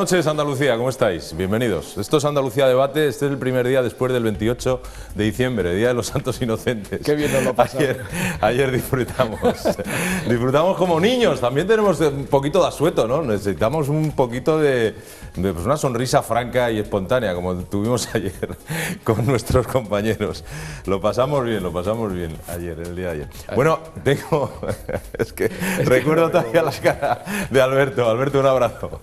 noches, Andalucía, ¿cómo estáis? Bienvenidos. Esto es Andalucía Debate, este es el primer día después del 28 de diciembre, Día de los Santos Inocentes. Qué bien nos lo pasamos. Ayer disfrutamos como niños, también tenemos un poquito de asueto, ¿no? Necesitamos un poquito de pues una sonrisa franca y espontánea, como tuvimos ayer con nuestros compañeros. Lo pasamos bien ayer, el día de ayer. Bueno, tengo, recuerdo todavía la cara de Alberto. Alberto, un abrazo.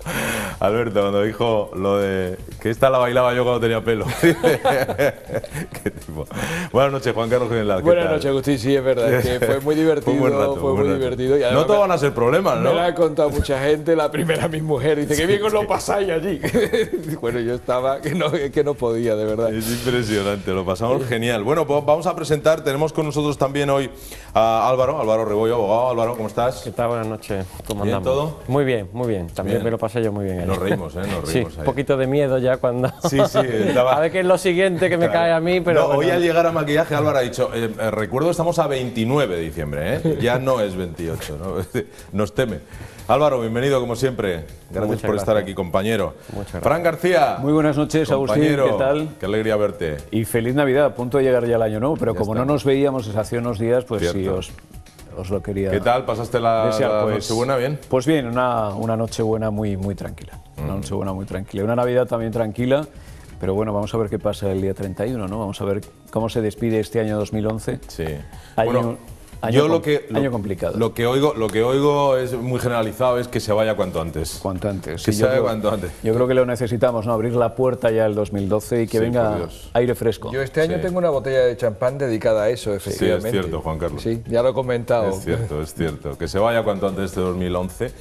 Alberto, cuando dijo lo de que esta la bailaba yo cuando tenía pelo. ¿Qué tipo? Buenas noches, Juan Carlos General. Buenas noches, Agustín. Sí, es verdad, que fue muy divertido. Fue muy divertido. Y no todo van a ser problemas, ¿no? Me lo ha contado mucha gente, la primera mi mujer. Dice, qué bien os lo pasáis allí. Bueno, yo estaba que no podía, de verdad. Es impresionante, lo pasamos genial. Bueno, pues vamos a presentar, tenemos con nosotros también hoy a Álvaro Rebollo, abogado. Álvaro, ¿cómo estás? ¿Qué tal? Buenas noches. ¿Cómo ¿Bien andamos? todo? Muy bien, muy bien. También me lo pasé yo muy bien. Nos reímos, nos reímos. Sí, ahí. un poquito de miedo ya cuando... Sí, estaba... A ver qué es lo siguiente que me cae a mí, pero... No, bueno. Hoy al llegar a maquillaje, Álvaro ha dicho, recuerdo estamos a 29 de diciembre, ¿eh? Ya no es 28, ¿no? Nos teme. Álvaro, bienvenido como siempre. Gracias por estar aquí, compañero. Muchas gracias. Fran García. Muy buenas noches, Agustín. ¿Qué tal? Qué alegría verte. Y feliz Navidad, a punto de llegar ya el año nuevo, pero Ya como está. no nos veíamos desde hace unos días, pues Cierto. sí, os lo quería ¿Qué tal? ¿Pasaste la desear, pues, Nochebuena bien? Pues bien, una Nochebuena muy tranquila. Una Nochebuena muy tranquila. Una Navidad también tranquila, pero bueno, vamos a ver qué pasa el día 31, ¿no? Vamos a ver cómo se despide este año 2011. Sí. Año complicado. Lo que oigo es muy generalizado, es que se vaya cuanto antes. Cuanto antes. Que Sí, se vaya cuanto antes. Yo creo que lo necesitamos, ¿no? Abrir la puerta ya el 2012 y que Sí, por venga Dios. aire fresco. Yo este año Sí. tengo una botella de champán dedicada a eso, Sí, efectivamente. es cierto, Juan Carlos. Sí, ya lo he comentado. Es cierto. Que se vaya cuanto antes este 2011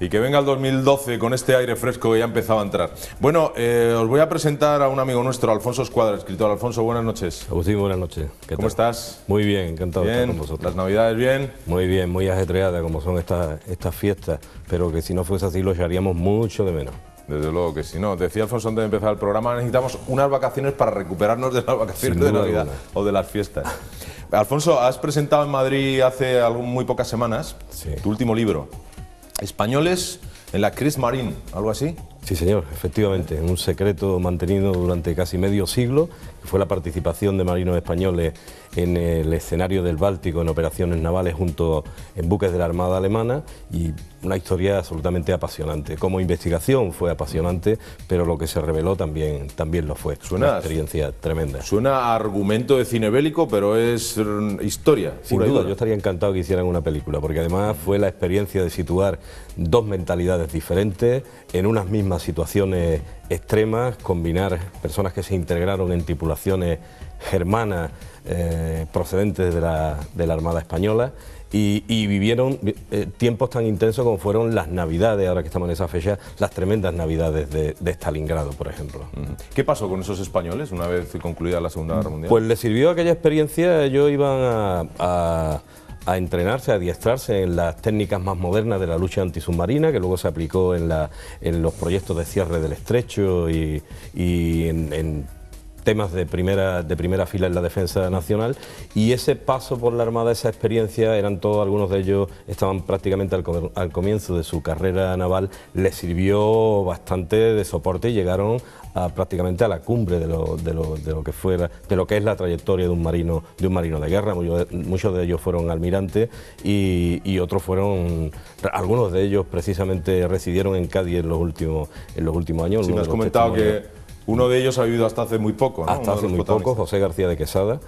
y que venga el 2012 con este aire fresco que ya empezaba a entrar. Bueno, os voy a presentar a un amigo nuestro, Alfonso Escuadra, escritor. Alfonso, buenas noches. Agustín, buenas noches. ¿Cómo estás? Muy bien, encantado de estar Bien, con vosotros. las navidades bien. Muy bien, muy ajetreada como son estas fiestas, pero que si no fuese así lo echaríamos mucho de menos. Desde luego que sí. No, decía Alfonso antes de empezar el programa, necesitamos unas vacaciones para recuperarnos de las vacaciones Sin de duda Navidad alguna. o de las fiestas. Alfonso, has presentado en Madrid hace muy pocas semanas tu último libro, Españoles en la Kriegsmarine, algo así. Sí, señor, efectivamente, un secreto mantenido durante casi medio siglo, que fue la participación de marinos españoles en el escenario del Báltico en operaciones navales en buques de la Armada Alemana, y una historia absolutamente apasionante. Como investigación fue apasionante, pero lo que se reveló también lo fue. Una experiencia tremenda. Suena a argumento de cine bélico, pero es historia. Sin duda, yo estaría encantado que hicieran una película, porque además fue la experiencia de situar dos mentalidades diferentes en unas mismas situaciones extremas, combinar personas que se integraron en tripulaciones germanas procedentes de la Armada Española y vivieron tiempos tan intensos como fueron las Navidades, ahora que estamos en esa fecha, las tremendas Navidades de Stalingrado, por ejemplo. ¿Qué pasó con esos españoles una vez concluida la Segunda Guerra Mundial? Pues les sirvió aquella experiencia. Ellos iban a entrenarse, a adiestrarse en las técnicas más modernas de la lucha antisubmarina, que luego se aplicó en los proyectos de cierre del estrecho y en temas de primera fila en la defensa nacional, y ese paso por la Armada, esa experiencia, algunos de ellos estaban prácticamente al comienzo de su carrera naval, les sirvió bastante de soporte y llegaron prácticamente a la cumbre de lo que es la trayectoria de un marino de guerra. Muchos de ellos fueron almirantes y otros algunos de ellos precisamente residieron en Cádiz en los últimos años. Sí, me has comentado que uno de ellos ha vivido hasta hace muy poco, ¿no? Hasta hace muy poco, José García de Quesada.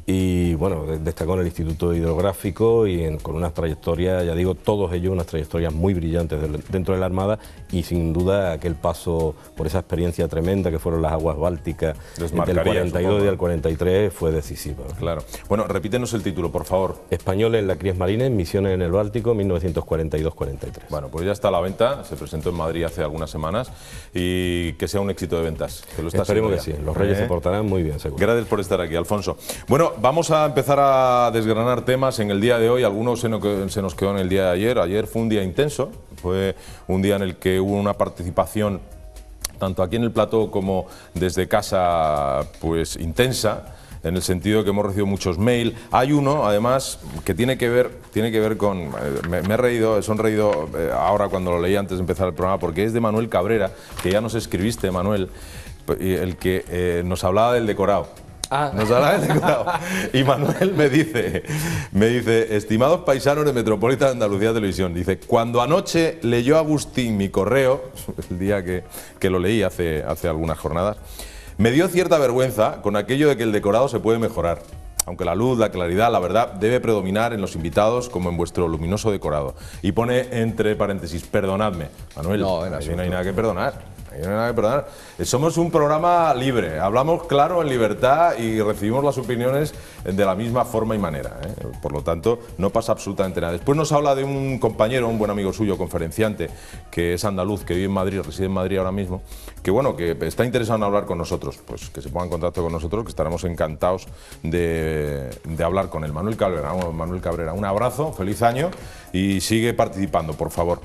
Y bueno, destacó en el Instituto Hidrográfico y con unas trayectorias, ya digo, todos ellos unas trayectorias muy brillantes dentro de la Armada, y sin duda aquel paso por esa experiencia tremenda que fueron las aguas bálticas del 42 y del 43 fue decisivo. Claro. Bueno, repítenos el título, por favor. Españoles en la Kriegsmarine, misiones en el Báltico, 1942-43. Bueno, pues ya está a la venta, se presentó en Madrid hace algunas semanas, y que sea un éxito de ventas. Que lo está Esperemos que haciendo sí, los Reyes se portarán muy bien, seguro. Gracias por estar aquí, Alfonso. Bueno, vamos a empezar a desgranar temas en el día de hoy. Algunos se nos quedó en el día de ayer. Ayer fue un día intenso, fue un día en el que hubo una participación tanto aquí en el plató como desde casa, pues intensa, en el sentido de que hemos recibido muchos mails. Hay uno, además, que tiene que ver con... me he reído, he sonreído ahora cuando lo leí antes de empezar el programa, porque es de Manuel Cabrera, que ya nos escribiste, Manuel, el que nos hablaba del decorado. Nos hablaba del decorado. Y Manuel me dice, estimados paisanos de Metropolitan Andalucía Televisión, dice, cuando anoche leyó Agustín mi correo, el día que lo leí hace algunas jornadas, me dio cierta vergüenza con aquello de que el decorado se puede mejorar, aunque la luz, la claridad, la verdad debe predominar en los invitados como en vuestro luminoso decorado. Y pone entre paréntesis, perdonadme. Manuel, no hay nada que perdonar. Somos un programa libre, hablamos claro, en libertad, y recibimos las opiniones de la misma forma y manera, ¿eh? Por lo tanto, no pasa absolutamente nada. Después nos habla de un compañero, un buen amigo suyo, conferenciante, que es andaluz, que vive en Madrid, reside en Madrid ahora mismo, que bueno, que está interesado en hablar con nosotros, pues que se ponga en contacto con nosotros, que estaremos encantados de hablar con él. Manuel Cabrera, un abrazo, feliz año y sigue participando, por favor.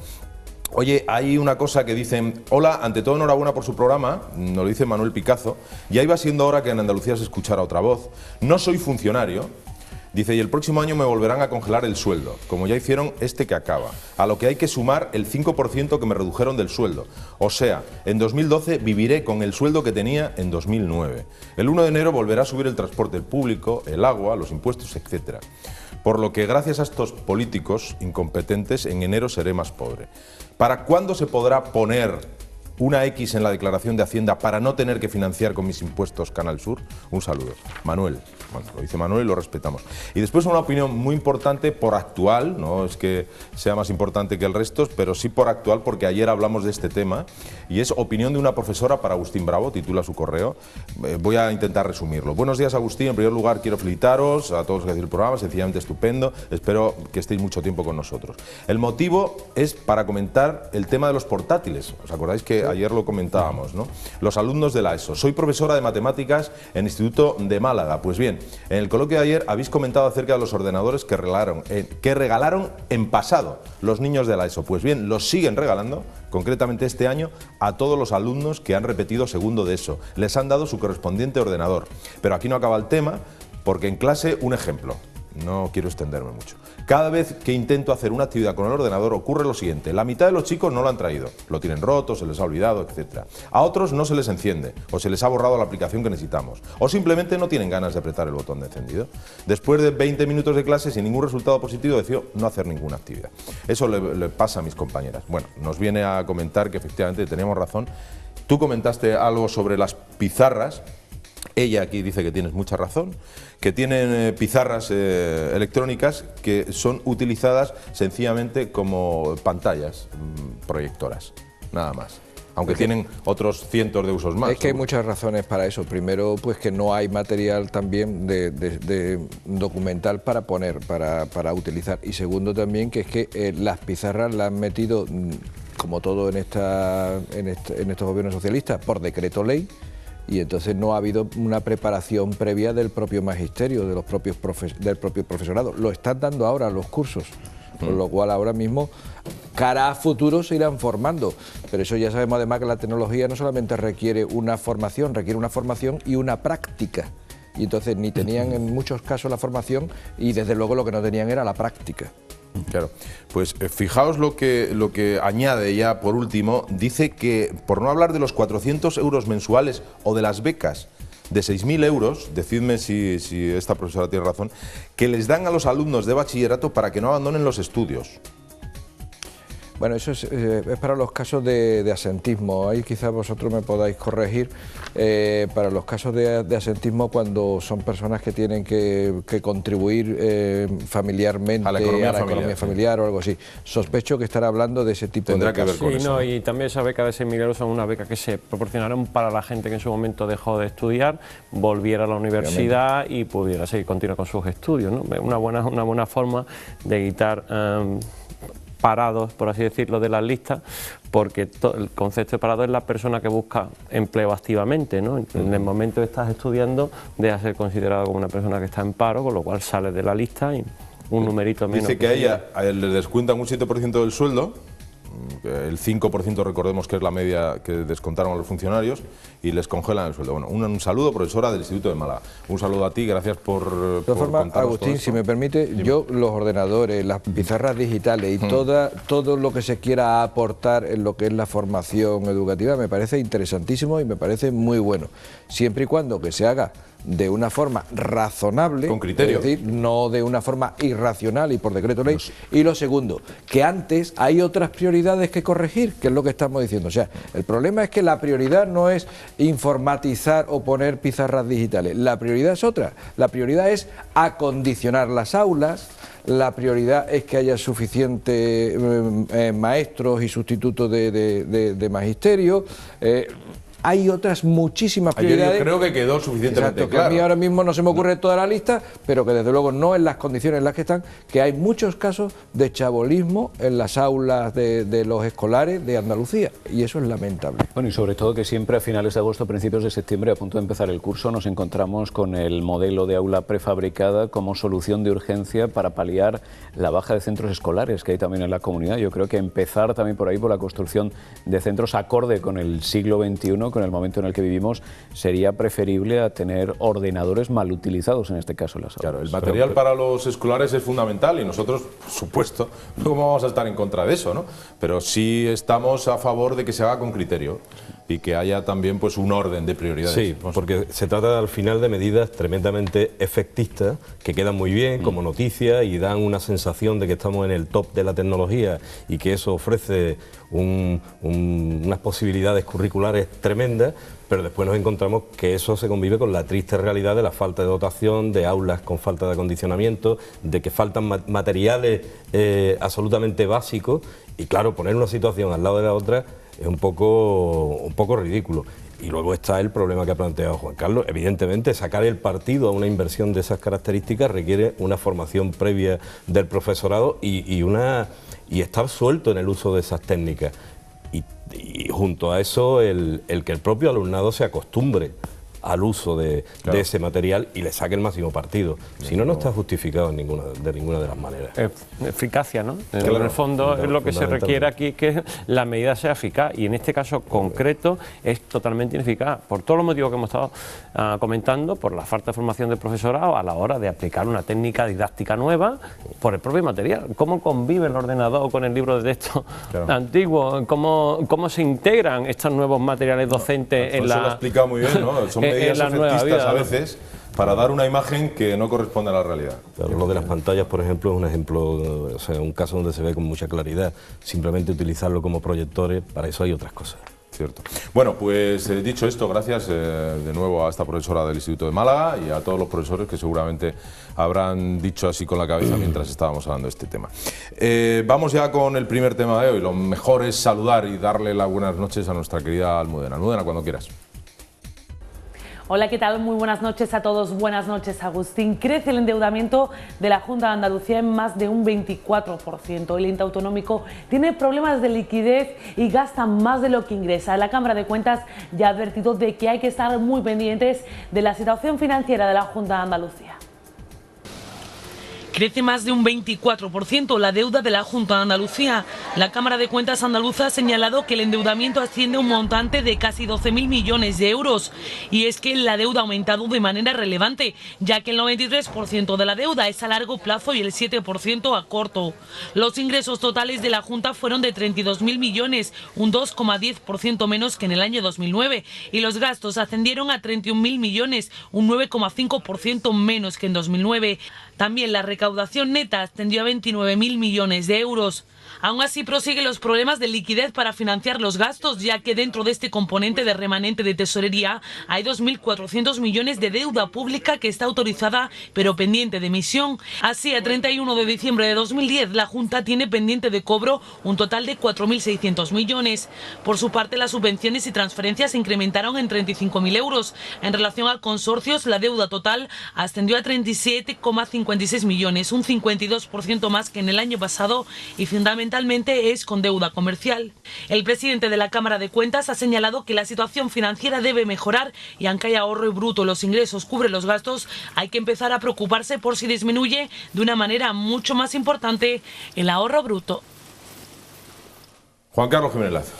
Oye, hay una cosa que dicen, hola, ante todo enhorabuena por su programa, nos lo dice Manuel Picazo, ya iba siendo hora que en Andalucía se escuchara otra voz. No soy funcionario, dice, y el próximo año me volverán a congelar el sueldo, como ya hicieron este que acaba, a lo que hay que sumar el 5% que me redujeron del sueldo. O sea, en 2012 viviré con el sueldo que tenía en 2009. El 1 de enero volverá a subir el transporte público, el agua, los impuestos, etcétera. Por lo que gracias a estos políticos incompetentes, en enero seré más pobre. ¿Para cuándo se podrá poner una X en la declaración de Hacienda para no tener que financiar con mis impuestos Canal Sur? Un saludo. Manuel. Bueno, lo dice Manuel y lo respetamos. Y después una opinión muy importante por actual, no es que sea más importante que el resto, pero sí por actual, porque ayer hablamos de este tema, y es opinión de una profesora para Agustín Bravo, titula su correo. Voy a intentar resumirlo. Buenos días, Agustín. En primer lugar, quiero felicitaros a todos los que hacéis el programa, sencillamente estupendo. Espero que estéis mucho tiempo con nosotros. El motivo es para comentar el tema de los portátiles. ¿Os acordáis que ayer lo comentábamos, ¿no? Los alumnos de la ESO. Soy profesora de matemáticas en el Instituto de Málaga. Pues bien, en el coloquio de ayer habéis comentado acerca de los ordenadores que regalaron en pasado los niños de la ESO. Pues bien, los siguen regalando, concretamente este año, a todos los alumnos que han repetido segundo de ESO. Les han dado su correspondiente ordenador. Pero aquí no acaba el tema, porque en clase, un ejemplo. No quiero extenderme mucho. Cada vez que intento hacer una actividad con el ordenador ocurre lo siguiente. La mitad de los chicos no lo han traído. Lo tienen roto, se les ha olvidado, etc. A otros no se les enciende o se les ha borrado la aplicación que necesitamos. O simplemente no tienen ganas de apretar el botón de encendido. Después de 20 minutos de clase sin ningún resultado positivo decido no hacer ninguna actividad. Eso le pasa a mis compañeras. Bueno, nos viene a comentar que efectivamente teníamos razón. Tú comentaste algo sobre las pizarras. Ella aquí dice que tienes mucha razón, que tienen pizarras electrónicas que son utilizadas sencillamente como pantallas proyectoras, nada más. Aunque tienen otros cientos de usos más. Es que hay muchas razones para eso. Primero, pues que no hay material también de documental para poner, para utilizar. Y segundo también, que es que las pizarras las han metido, como todo en estos gobiernos socialistas, por decreto ley. Y entonces no ha habido una preparación previa del propio magisterio, del propio profesorado. Lo están dando ahora los cursos, con lo cual ahora mismo, cara a futuro, se irán formando. Pero eso ya sabemos además que la tecnología no solamente requiere una formación y una práctica. Y entonces ni tenían en muchos casos la formación y desde luego lo que no tenían era la práctica. Claro, pues fijaos lo que añade ya por último, dice que por no hablar de los 400 euros mensuales o de las becas de 6.000 euros, decidme si esta profesora tiene razón, que les dan a los alumnos de bachillerato para que no abandonen los estudios. Bueno, eso es para los casos de asentismo. Ahí quizás vosotros me podáis corregir. Para los casos de asentismo, cuando son personas que tienen que contribuir familiarmente a la economía familiar o algo así. Sospecho que estará hablando de ese tipo de casos. Sí, no, y también esa beca de 6.000 euros son una beca que se proporcionaron para la gente que en su momento dejó de estudiar, volviera a la universidad y pudiera continuar con sus estudios, ¿no? Una buena forma de quitar parados, por así decirlo, de las listas, porque el concepto de parado es la persona que busca empleo activamente, ¿no? En el momento que estás estudiando, deja de ser considerado como una persona que está en paro, con lo cual sales de la lista y un numerito menos. Dice que a ella le descuentan un 7% del sueldo El 5% recordemos que es la media que descontaron a los funcionarios y les congelan el sueldo. Bueno, un saludo, profesora del Instituto de Málaga. Un saludo a ti, gracias por De todas formas, Agustín, si me permite, Dime. yo los ordenadores, las pizarras digitales y todo lo que se quiera aportar en lo que es la formación educativa me parece interesantísimo y me parece muy bueno, siempre y cuando que se haga de una forma razonable, con criterio, es decir, no de una forma irracional y por decreto ley. Y lo segundo, que antes hay otras prioridades que corregir, que es lo que estamos diciendo. O sea, el problema es que la prioridad no es informatizar o poner pizarras digitales, la prioridad es otra, la prioridad es acondicionar las aulas. La prioridad es que haya suficientes maestros y sustitutos de magisterio. Hay otras muchísimas prioridades. Yo creo que quedó suficientemente Exacto, que claro. a mí ahora mismo no se me ocurre toda la lista, pero que desde luego no en las condiciones en las que están, que hay muchos casos de chabolismo en las aulas de los escolares de Andalucía, y eso es lamentable. Bueno, y sobre todo que siempre a finales de agosto, principios de septiembre, a punto de empezar el curso, nos encontramos con el modelo de aula prefabricada como solución de urgencia para paliar la baja de centros escolares que hay también en la comunidad. Yo creo que empezar también por ahí, por la construcción de centros acorde con el siglo XXI, con el momento en el que vivimos, sería preferible a tener ordenadores mal utilizados, en este caso en las aulas. Claro, el material para los escolares es fundamental y nosotros, por supuesto, no vamos a estar en contra de eso, ¿no? Pero sí estamos a favor de que se haga con criterio y que haya también pues un orden de prioridades. Sí, porque se trata al final de medidas tremendamente efectistas que quedan muy bien como noticia y dan una sensación de que estamos en el top de la tecnología y que eso ofrece unas posibilidades curriculares tremendas, pero después nos encontramos que eso se convive con la triste realidad de la falta de dotación, de aulas con falta de acondicionamiento, de que faltan materiales absolutamente básicos y claro, poner una situación al lado de la otra es un poco ridículo. Y luego está el problema que ha planteado Juan Carlos. Evidentemente, sacar el partido a una inversión de esas características requiere una formación previa del profesorado y estar suelto en el uso de esas técnicas. Y junto a eso, el que el propio alumnado se acostumbre al uso de ese material y le saque el máximo partido. Si no, no está justificado de ninguna de las maneras. Eficacia, ¿no? Claro, en el fondo es lo que se requiere aquí, que la medida sea eficaz, y en este caso concreto es totalmente ineficaz, por todos los motivos que hemos estado comentando, por la falta de formación del profesorado a la hora de aplicar una técnica didáctica nueva, por el propio material. ¿Cómo convive el ordenador con el libro de texto antiguo? ¿Cómo se integran estos nuevos materiales docentes en la... Eso lo ha explicado muy bien, ¿no? Son medidas efectistas a veces para dar una imagen que no corresponde a la realidad. Claro, lo de las pantallas, por ejemplo, es un ejemplo, o sea, un caso donde se ve con mucha claridad. Simplemente utilizarlo como proyectores, para eso hay otras cosas. Cierto. Bueno, pues dicho esto, gracias de nuevo a esta profesora del Instituto de Málaga y a todos los profesores que seguramente habrán dicho así con la cabeza mientras estábamos hablando de este tema. Vamos ya con el primer tema de hoy. Lo mejor es saludar y darle las buenas noches a nuestra querida Almudena. Almudena, cuando quieras. Hola, ¿qué tal? Muy buenas noches a todos. Buenas noches, Agustín. Crece el endeudamiento de la Junta de Andalucía en más de un 24%. El ente autonómico tiene problemas de liquidez y gasta más de lo que ingresa. La Cámara de Cuentas ya ha advertido de que hay que estar muy pendientes de la situación financiera de la Junta de Andalucía. Crece más de un 24% la deuda de la Junta de Andalucía. La Cámara de Cuentas andaluza ha señalado que el endeudamiento asciende a un montante de casi 12.000 millones de euros. Y es que la deuda ha aumentado de manera relevante, ya que el 93% de la deuda es a largo plazo y el 7% a corto. Los ingresos totales de la Junta fueron de 32.000 millones, un 2,10% menos que en el año 2009. Y los gastos ascendieron a 31.000 millones, un 9,5% menos que en 2009. También la recaudación neta ascendió a 29.000 millones de euros. Aún así prosiguen los problemas de liquidez para financiar los gastos, ya que dentro de este componente de remanente de tesorería hay 2.400 millones de deuda pública que está autorizada pero pendiente de emisión. Así, a 31 de diciembre de 2010, la Junta tiene pendiente de cobro un total de 4.600 millones. Por su parte, las subvenciones y transferencias se incrementaron en 35.000 euros. En relación a consorcios, la deuda total ascendió a 37,56 millones, un 52% más que en el año pasado y fundamentalmente es con deuda comercial. El presidente de la Cámara de Cuentas ha señalado que la situación financiera debe mejorar y aunque hay ahorro bruto, los ingresos cubren los gastos, hay que empezar a preocuparse por si disminuye de una manera mucho más importante el ahorro bruto. Juan Carlos Jiménez Lazo.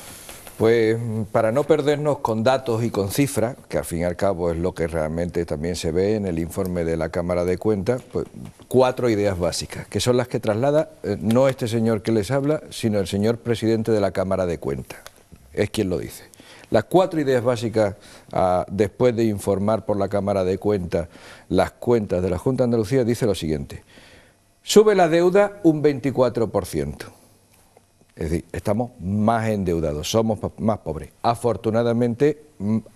Pues para no perdernos con datos y con cifras, que al fin y al cabo es lo que realmente también se ve en el informe de la Cámara de Cuentas, pues 4 ideas básicas, que son las que traslada no este señor que les habla, sino el señor presidente de la Cámara de Cuentas, es quien lo dice. Las 4 ideas básicas, después de informar por la Cámara de Cuentas las cuentas de la Junta de Andalucía, dice lo siguiente: sube la deuda un 24%. Es decir, estamos más endeudados, somos más pobres. Afortunadamente,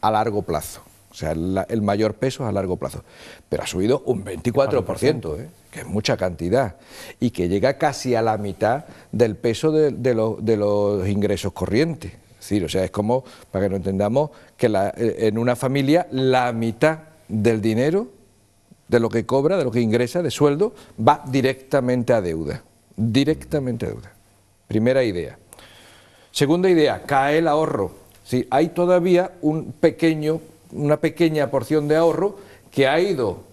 a largo plazo. O sea, el mayor peso es a largo plazo. Pero ha subido un 24%, que es mucha cantidad. Y que llega casi a la mitad del peso de los ingresos corrientes. Es decir, o sea, es como, para que no entendamos, que en una familia la mitad del dinero, de lo que cobra, de lo que ingresa, de sueldo, va directamente a deuda. Directamente a deuda. Primera idea. Segunda idea, cae el ahorro. Sí, hay todavía una pequeña porción de ahorro que ha ido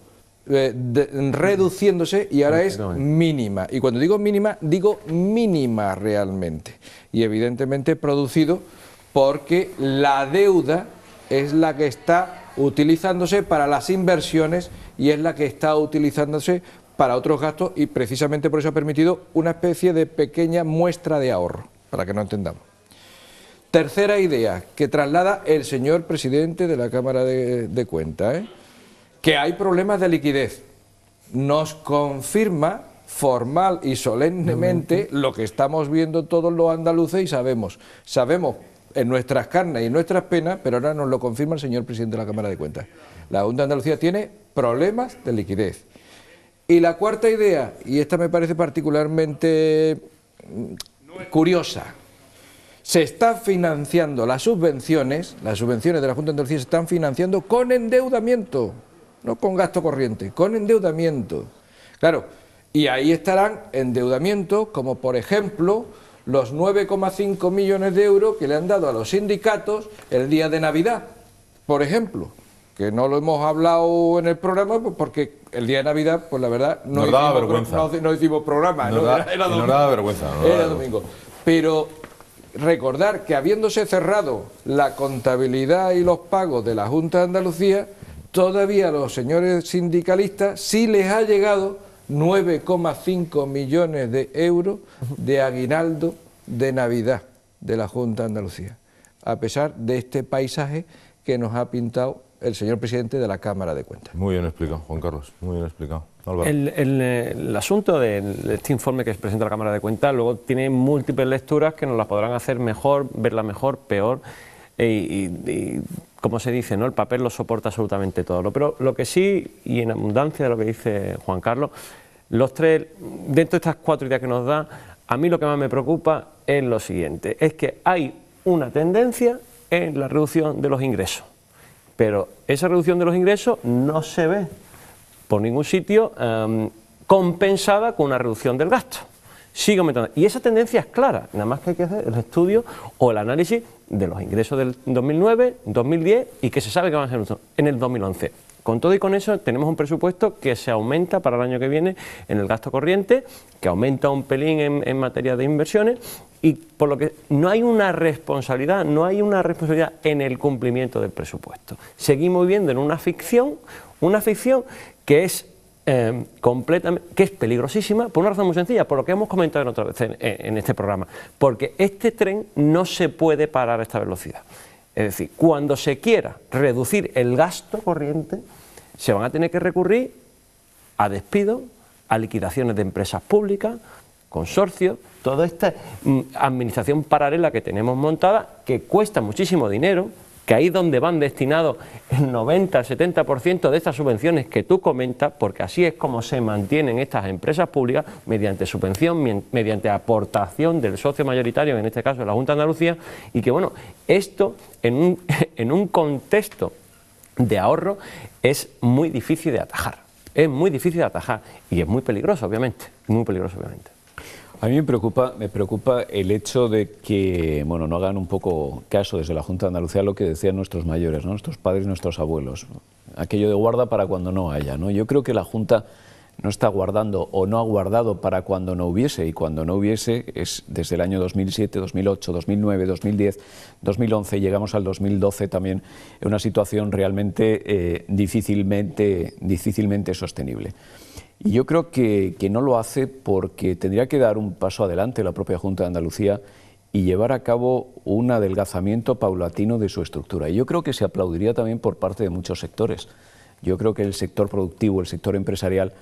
reduciéndose y ahora es mínima. Y cuando digo mínima realmente. Y evidentemente producido porque la deuda es la que está utilizándose para las inversiones y es la que está utilizándose para otros gastos, y precisamente por eso ha permitido una especie de pequeña muestra de ahorro, para que no entendamos. Tercera idea que traslada el señor presidente de la Cámara de Cuentas, que hay problemas de liquidez. Nos confirma formal y solemnemente lo que estamos viendo todos los andaluces y sabemos en nuestras carnes y en nuestras penas, pero ahora nos lo confirma el señor presidente de la Cámara de Cuentas. La Junta de Andalucía tiene problemas de liquidez. Y la cuarta idea, y esta me parece particularmente curiosa, se está financiando las subvenciones de la Junta de Andalucía se están financiando con endeudamiento, no con gasto corriente, con endeudamiento. Claro, y ahí estarán endeudamientos como por ejemplo los 9,5 millones de euros que le han dado a los sindicatos el día de Navidad, por ejemplo. Que no lo hemos hablado en el programa porque el día de Navidad, pues la verdad, no hicimos programa. Era domingo. Pero recordar que habiéndose cerrado la contabilidad y los pagos de la Junta de Andalucía, todavía a los señores sindicalistas sí les ha llegado 9,5 millones de euros de aguinaldo de Navidad de la Junta de Andalucía, a pesar de este paisaje que nos ha pintado el señor presidente de la Cámara de Cuentas. Muy bien explicado, Juan Carlos, muy bien explicado. El asunto de este informe que presenta la Cámara de Cuentas luego tiene múltiples lecturas que nos las podrán hacer mejor, verla mejor, peor, y como se dice, ¿no? El papel lo soporta absolutamente todo. Pero lo que sí, y en abundancia de lo que dice Juan Carlos, los tres, dentro de estas 4 ideas que nos da, a mí lo que más me preocupa es lo siguiente, es que hay una tendencia en la reducción de los ingresos. Pero esa reducción de los ingresos no se ve por ningún sitio compensada con una reducción del gasto. Sigue aumentando. Y esa tendencia es clara, nada más que hay que hacer el estudio o el análisis de los ingresos del 2009, 2010 y que se sabe que van a ser en el 2011. Con todo y con eso tenemos un presupuesto que se aumenta para el año que viene en el gasto corriente, que aumenta un pelín en materia de inversiones, y por lo que no hay una responsabilidad en el cumplimiento del presupuesto. Seguimos viviendo en una ficción que es que es peligrosísima por una razón muy sencilla, por lo que hemos comentado otra vez en este programa, porque este tren no se puede parar a esta velocidad. Es decir, cuando se quiera reducir el gasto corriente, se van a tener que recurrir a despidos, a liquidaciones de empresas públicas, consorcios, toda esta administración paralela que tenemos montada, que cuesta muchísimo dinero, que ahí es donde van destinados el 90, el 70% de estas subvenciones que tú comentas, porque así es como se mantienen estas empresas públicas, mediante subvención, mediante aportación del socio mayoritario, en este caso la Junta de Andalucía, y que bueno, esto en un contexto de ahorro es muy difícil de atajar, y es muy peligroso, obviamente, A mí me preocupa el hecho de que no hagan un poco caso desde la Junta de Andalucía lo que decían nuestros mayores, ¿no? Nuestros padres y nuestros abuelos. Aquello de guarda para cuando no haya, ¿no? Yo creo que la Junta no está guardando o no ha guardado para cuando no hubiese, y cuando no hubiese es desde el año 2007, 2008, 2009, 2010, 2011, llegamos al 2012 también, en una situación realmente difícilmente sostenible. Y yo creo que no lo hace porque tendría que dar un paso adelante la propia Junta de Andalucía y llevar a cabo un adelgazamiento paulatino de su estructura. Y yo creo que se aplaudiría también por parte de muchos sectores. Yo creo que el sector productivo, el sector empresarial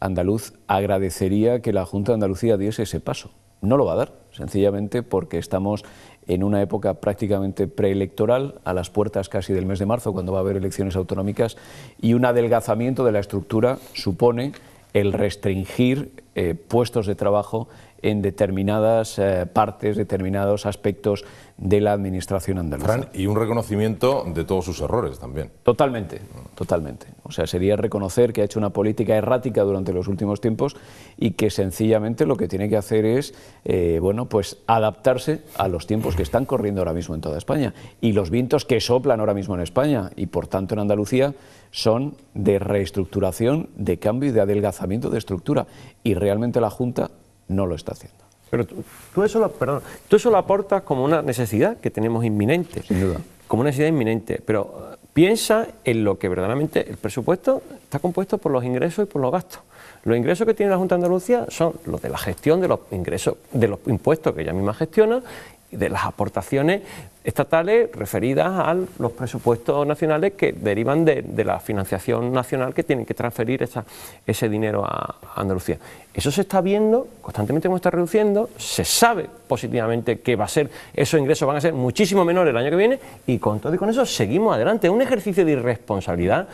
andaluz agradecería que la Junta de Andalucía diese ese paso. No lo va a dar, sencillamente porque estamos en una época prácticamente preelectoral, a las puertas casi del mes de marzo, cuando va a haber elecciones autonómicas, y un adelgazamiento de la estructura supone el restringir puestos de trabajo en determinadas partes, determinados aspectos de la administración andaluza. Fran, y un reconocimiento de todos sus errores también. Totalmente, totalmente. O sea, sería reconocer que ha hecho una política errática durante los últimos tiempos y que sencillamente lo que tiene que hacer es, bueno, pues adaptarse a los tiempos que están corriendo ahora mismo en toda España y los vientos que soplan ahora mismo en España y por tanto en Andalucía son de reestructuración, de cambio y de adelgazamiento de estructura, y realmente la Junta no lo está haciendo. Pero tú eso lo aportas como una necesidad que tenemos inminente. Sin duda. Como una necesidad inminente. Pero piensa en lo que verdaderamente el presupuesto está compuesto por los ingresos y por los gastos. Los ingresos que tiene la Junta de Andalucía son los de la gestión de los ingresos, de los impuestos que ella misma gestiona, y de las aportaciones estatales referidas a los presupuestos nacionales que derivan de la financiación nacional que tienen que transferir ese dinero a Andalucía. Eso se está viendo constantemente cómo está reduciendo, se sabe positivamente que esos ingresos van a ser muchísimo menores el año que viene, y con todo y con eso seguimos adelante. Es un ejercicio de irresponsabilidad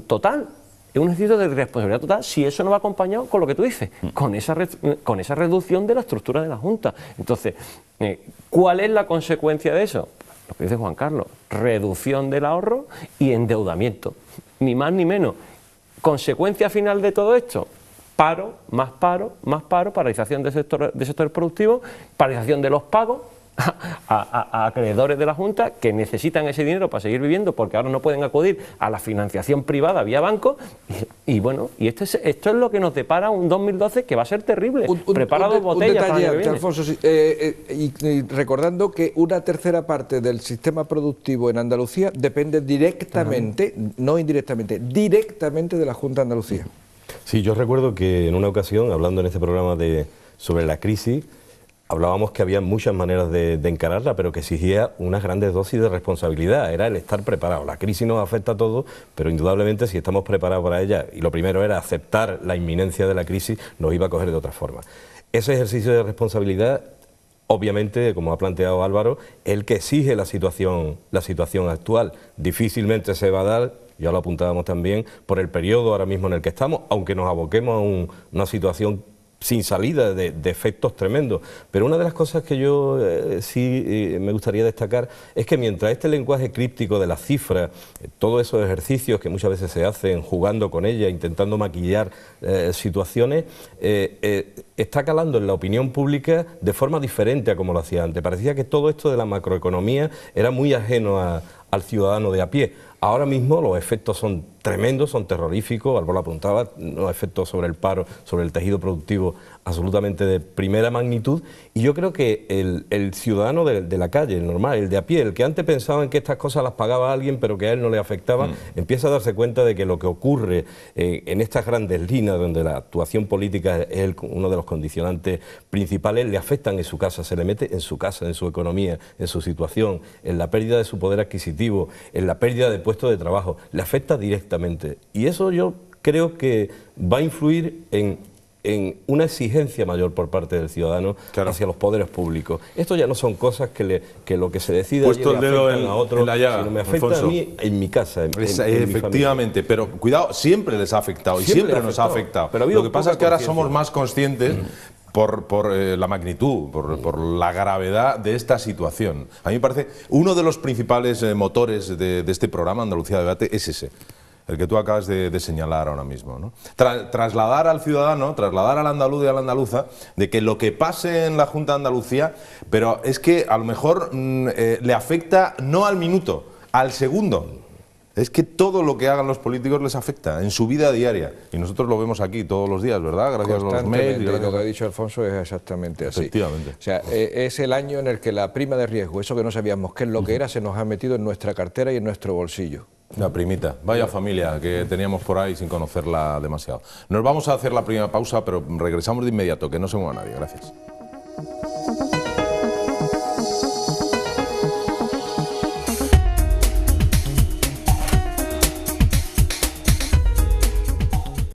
total. Es un ejercicio de responsabilidad total si eso no va acompañado con lo que tú dices, con esa reducción de la estructura de la Junta. Entonces, ¿cuál es la consecuencia de eso? Lo que dice Juan Carlos, reducción del ahorro y endeudamiento, ni más ni menos. Consecuencia final de todo esto, paro, paralización de sectores productivos, paralización de los pagos a acreedores de la Junta que necesitan ese dinero para seguir viviendo, porque ahora no pueden acudir a la financiación privada vía banco, y bueno, y esto es lo que nos depara un 2012 que va a ser terrible. Preparado botellas para el año que viene. Alfonso, y recordando que una tercera parte del sistema productivo en Andalucía depende directamente, no indirectamente, directamente de la Junta de Andalucía. Sí, yo recuerdo que en una ocasión, hablando en este programa sobre la crisis, hablábamos que había muchas maneras de encararla, pero que exigía unas grandes dosis de responsabilidad, era el estar preparado. La crisis nos afecta a todos, pero indudablemente si estamos preparados para ella, y lo primero era aceptar la inminencia de la crisis, nos iba a coger de otra forma. Ese ejercicio de responsabilidad, obviamente, como ha planteado Álvaro, el que exige la situación actual, difícilmente se va a dar, ya lo apuntábamos también, por el periodo ahora mismo en el que estamos, aunque nos aboquemos a una situación sin salida, de efectos tremendos. Pero una de las cosas que yo sí me gustaría destacar es que mientras este lenguaje críptico de las cifras, todos esos ejercicios que muchas veces se hacen jugando con ella, intentando maquillar situaciones, está calando en la opinión pública de forma diferente a como lo hacía antes. Parecía que todo esto de la macroeconomía era muy ajeno al ciudadano de a pie. Ahora mismo los efectos son tremendos, son terroríficos, Álvaro lo apuntaba, los efectos sobre el paro, sobre el tejido productivo, absolutamente de primera magnitud, y yo creo que el ciudadano de la calle, el normal, el de a pie, el que antes pensaba en que estas cosas las pagaba alguien pero que a él no le afectaba, empieza a darse cuenta de que lo que ocurre en estas grandes líneas donde la actuación política es uno de los condicionantes principales, le afectan en su casa, se le mete en su casa, en su economía, en su situación, en la pérdida de su poder adquisitivo, en la pérdida de puestos de trabajo, le afecta directamente. Y eso yo creo que va a influir en una exigencia mayor por parte del ciudadano hacia los poderes públicos. Esto ya no son cosas que lo que se decide puesto el dedo en a otro, la llaga, sino me afecta Alfonso. a mí en mi casa, efectivamente, pero cuidado, siempre les ha afectado y siempre nos ha afectado. Pero lo que pasa es que ahora somos más conscientes por la magnitud, por la gravedad de esta situación. A mí me parece uno de los principales motores de este programa Andalucía Debate es ese, el que tú acabas de señalar ahora mismo, ¿no? Trasladar al ciudadano, trasladar al andaluz y a la andaluza de que lo que pase en la Junta de Andalucía, pero es que a lo mejor le afecta no al minuto, al segundo. Es que todo lo que hagan los políticos les afecta en su vida diaria. Y nosotros lo vemos aquí todos los días, ¿verdad? Gracias a los mails. Y lo que ha dicho Alfonso es exactamente así. Efectivamente. O sea, es el año en el que la prima de riesgo, eso que no sabíamos qué es lo que era, se nos ha metido en nuestra cartera y en nuestro bolsillo. La primita. Vaya familia que teníamos por ahí sin conocerla demasiado. Nos vamos a hacer la primera pausa, pero regresamos de inmediato, que no se mueva nadie. Gracias.